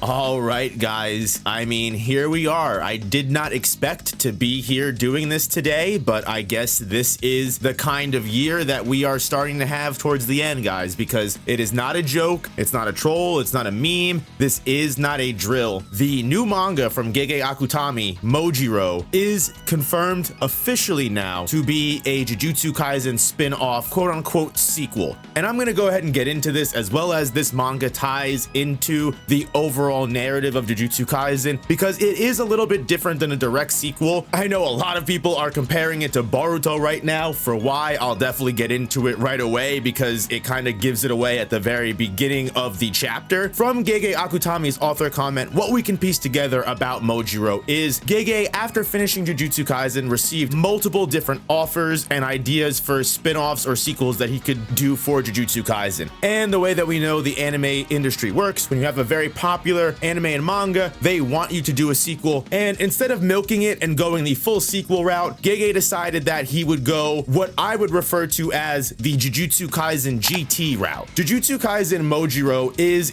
All right, guys. I mean, here we are. I did not expect to be here doing this today, but I guess this is the kind of year that we are starting to have towards the end, guys, because it is not a joke. It's not a troll. It's not a meme. This is not a drill. The new manga from Gege Akutami, Mojuro, is confirmed officially now to be a Jujutsu Kaisen spin-off, quote-unquote sequel. And I'm going to go ahead and get into this, as well as this manga ties into the overall narrative of Jujutsu Kaisen, because it is a little bit different than a direct sequel. I know a lot of people are comparing it to Boruto right now. For why, I'll definitely get into it right away, because it kind of gives it away at the very beginning of the chapter. From Gege Akutami's author comment, what we can piece together about Mojuro is Gege, after finishing Jujutsu Kaisen, received multiple different offers and ideas for spin-offs or sequels that he could do for Jujutsu Kaisen. And the way that we know the anime industry works, when you have a very popular anime and manga, they want you to do a sequel. And instead of milking it and going the full sequel route, Gege decided that he would go what I would refer to as the Jujutsu Kaisen GT route. Jujutsu Kaisen Mojuro is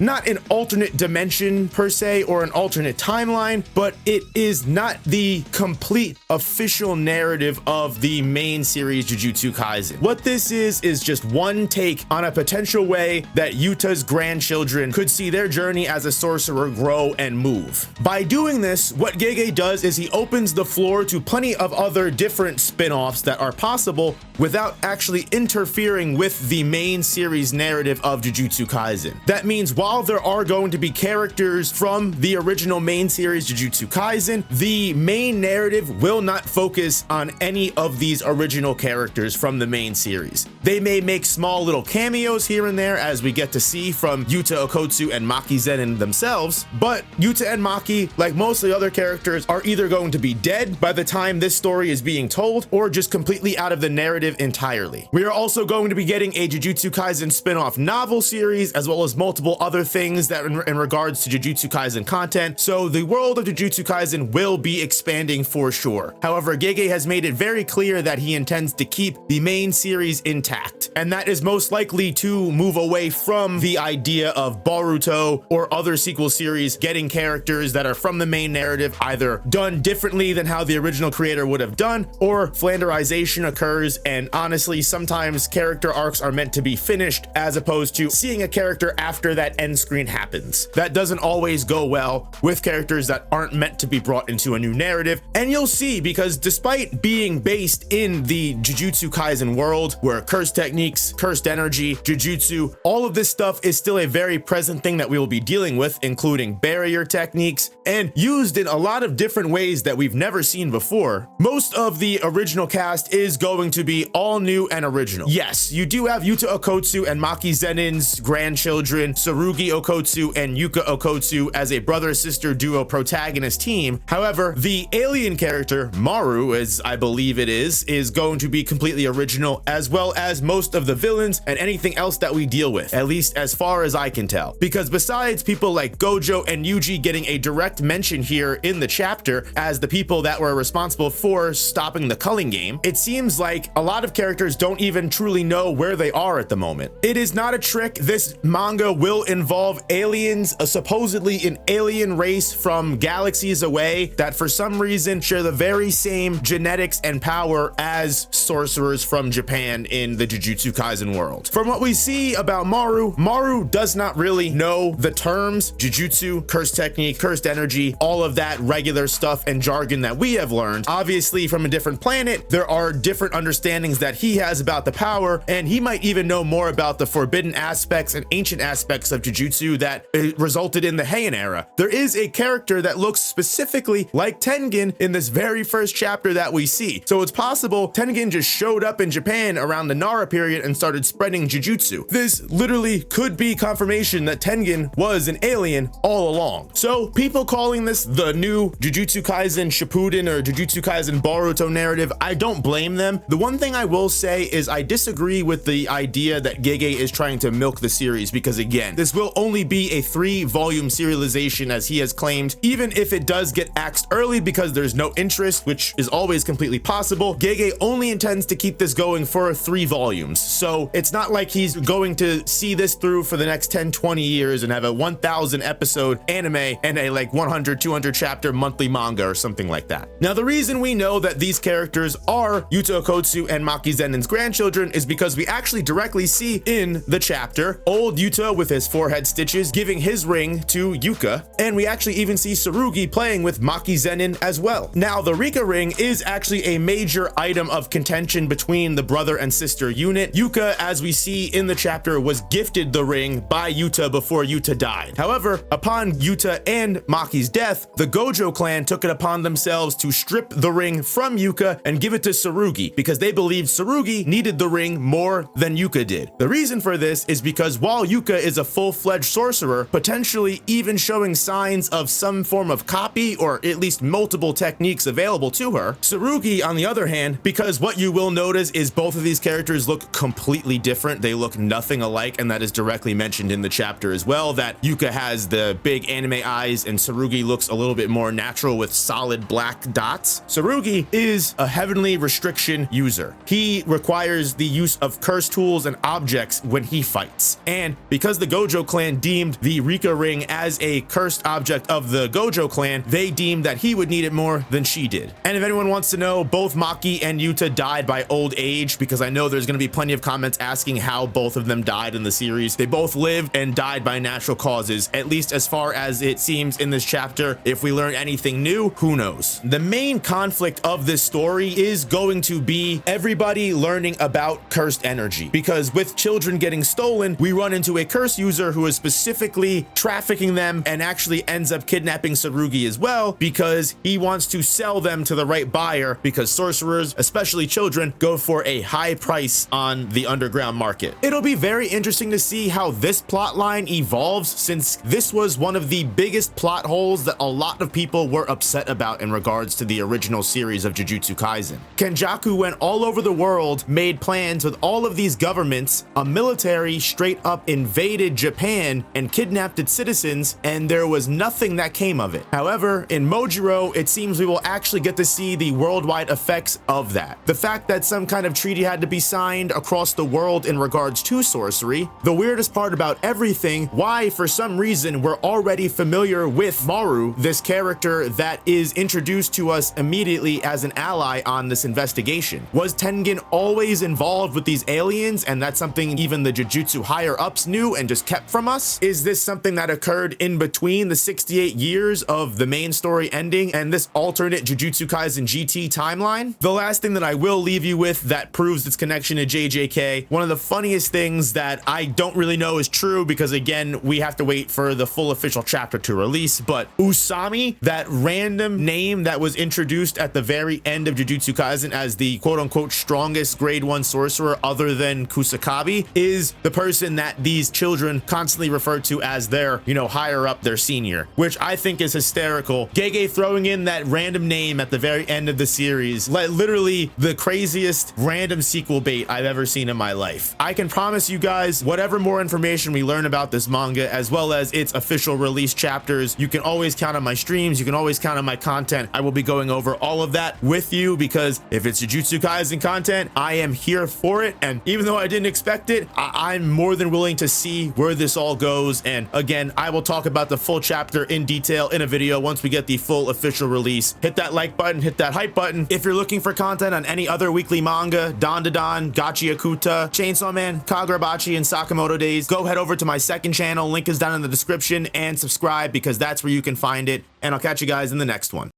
not an alternate dimension per se, or an alternate timeline, but it is not the complete official narrative of the main series Jujutsu Kaisen. What this is just one take on a potential way that Yuta's grandchildren could see their journey as a sorcerer grow and move. By doing this, what Gege does is he opens the floor to plenty of other different spin-offs that are possible without actually interfering with the main series narrative of Jujutsu Kaisen. That means while there are going to be characters from the original main series Jujutsu Kaisen, the main narrative will not focus on any of these original characters from the main series. They may make small little cameos here and there, as we get to see from Yuta Okkotsu and Maki Zenin themselves, but Yuta and Maki, like most of the other characters, are either going to be dead by the time this story is being told, or just completely out of the narrative entirely. We are also going to be getting a Jujutsu Kaisen spin-off novel series, as well as multiple other things that in regards to Jujutsu Kaisen content, so the world of Jujutsu Kaisen will be expanding for sure. However, Gege has made it very clear that he intends to keep the main series intact, and that is most likely to move away from the idea of Boruto or other sequel series getting characters that are from the main narrative either done differently than how the original creator would have done, or flanderization occurs, and honestly, sometimes character arcs are meant to be finished as opposed to seeing a character after that end screen happens. That doesn't always go well with characters that aren't meant to be brought into a new narrative, and you'll see, because despite being based in the Jujutsu Kaisen world, where cursed techniques, cursed energy, Jujutsu, all of this stuff is still a very present thing that we will be dealing with, including barrier techniques, and used in a lot of different ways that we've never seen before. Most of the original cast is going to be all new and original. Yes, you do have Yuta Okkotsu and Maki Zenin's grandchildren, Tsurugi Okkotsu and Yuka Okkotsu, as a brother-sister duo protagonist team. However, the alien character, Maru, as I believe it is going to be completely original, as well as most of the villains and anything else that we deal with, at least as far as I can tell. Because besides people like Gojo and Yuji getting a direct mention here in the chapter as the people that were responsible for stopping the culling game, it seems like a lot of characters don't even truly know where they are at the moment. It is not a trick. This manga will involve aliens, supposedly an alien race from galaxies away that for some reason share the very same genetics and power as sorcerers from Japan in the Jujutsu Kaisen world. From what we see about Maru does not really know the terms Jujutsu, cursed technique, cursed energy, all of that regular stuff and jargon that we have learned. Obviously, from a different planet, there are different understandings that he has about the power, and he might even know more about the forbidden aspects and ancient aspects of Jujutsu that resulted in the Heian era. There is a character that looks specifically like Tengen in this very first chapter that we see. So it's possible Tengen just showed up in Japan around the Nara period and started spreading Jujutsu. This literally could be confirmation that Tengen was an alien all along. So people calling this the new Jujutsu Kaisen Shippuden or Jujutsu Kaisen Boruto narrative, I don't blame them. The one thing I will say is I disagree with the idea that Gege is trying to milk the series, because again, this will only be a 3-volume serialization as he has claimed. Even if it does get axed early because there's no interest, which is always completely possible, Gege only intends to keep this going for 3 volumes. volumes. So it's not like he's going to see this through for the next 10, 20 years and have a 1,000 episode anime and a like 100, 200 chapter monthly manga or something like that. Now, the reason we know that these characters are Yuta Okkotsu and Maki Zennin's grandchildren is because we actually directly see in the chapter old Yuta with his forehead stitches giving his ring to Yuka, and we actually even see Tsurugi playing with Maki Zennin as well. Now, the Rika ring is actually a major item of contention between the brother and sister unit. Yuka, as we see in the chapter, was gifted the ring by Yuta before Yuta died. However, upon Yuta and Maki's death, the Gojo clan took it upon themselves to strip the ring from Yuka and give it to Tsurugi because they believed Tsurugi needed the ring more than Yuka did. The reason for this is because while Yuka is a full-fledged sorcerer, potentially even showing signs of some form of copy or at least multiple techniques available to her, Tsurugi, on the other hand, because what you will notice is both of these characters look completely different. They look nothing alike, and that is directly mentioned in the chapter as well, that Yuka has the big anime eyes and Tsurugi looks a little bit more natural with solid black dots. Tsurugi is a heavenly restriction user. He requires the use of curse tools and objects when he fights. And because the Gojo clan deemed the Rika ring as a cursed object of the Gojo clan, they deemed that he would need it more than she did. And if anyone wants to know, both Maki and Yuta died by old age, because I know there's going to be plenty of comments asking how both of them died in the series. They both lived and died by natural causes, at least as far as it seems in this chapter. If we learn anything new, who knows? The main conflict of this story is going to be everybody learning about cursed energy, because with children getting stolen, we run into a curse user who is specifically trafficking them and actually ends up kidnapping Tsurugi as well, because he wants to sell them to the right buyer, because sorcerers, especially children, go for a high price on the underground market. It'll be very interesting to see how this plot line evolves, since this was one of the biggest plot holes that a lot of people were upset about in regards to the original series of Jujutsu Kaisen. Kenjaku went all over the world, made plans with all of these governments, a military straight up invaded Japan and kidnapped its citizens, and there was nothing that came of it. However, in Mojuro, it seems we will actually get to see the worldwide effects of that. The fact that some kind of treaty had to be signed across the world in regards to sorcery. The weirdest part about everything, why for some reason we're already familiar with Maru, this character that is introduced to us immediately as an ally on this investigation. Was Tengen always involved with these aliens, and that's something even the Jujutsu higher ups knew and just kept from us? Is this something that occurred in between the 68 years of the main story ending and this alternate Jujutsu Kaisen GT timeline? The last thing that I will leave you with that proves its connection to JJK, one of the funniest things that I don't really know is true, because again, we have to wait for the full official chapter to release, but Usami, that random name that was introduced at the very end of Jujutsu Kaisen as the quote-unquote strongest grade 1 sorcerer other than Kusakabe, is the person that these children constantly refer to as their, higher up, their senior, which I think is hysterical. Gege throwing in that random name at the very end of the series, literally the craziest random sequel bait I've ever seen in my life. I can promise you guys, whatever more information we learn about this manga, as well as its official release chapters, you can always count on my streams, you can always count on my content. I will be going over all of that with you, because if it's Jujutsu Kaisen content, I am here for it. And even though I didn't expect it, I'm more than willing to see where this all goes. And again, I will talk about the full chapter in detail in a video once we get the full official release. Hit that like button, hit that hype button. If you're looking for content on any other weekly manga, Dandadan, Gege Akutami, Chainsaw Man, Kagurabachi, and Sakamoto Days, go head over to my second channel. Link is down in the description, and subscribe, because that's where you can find it. And I'll catch you guys in the next one.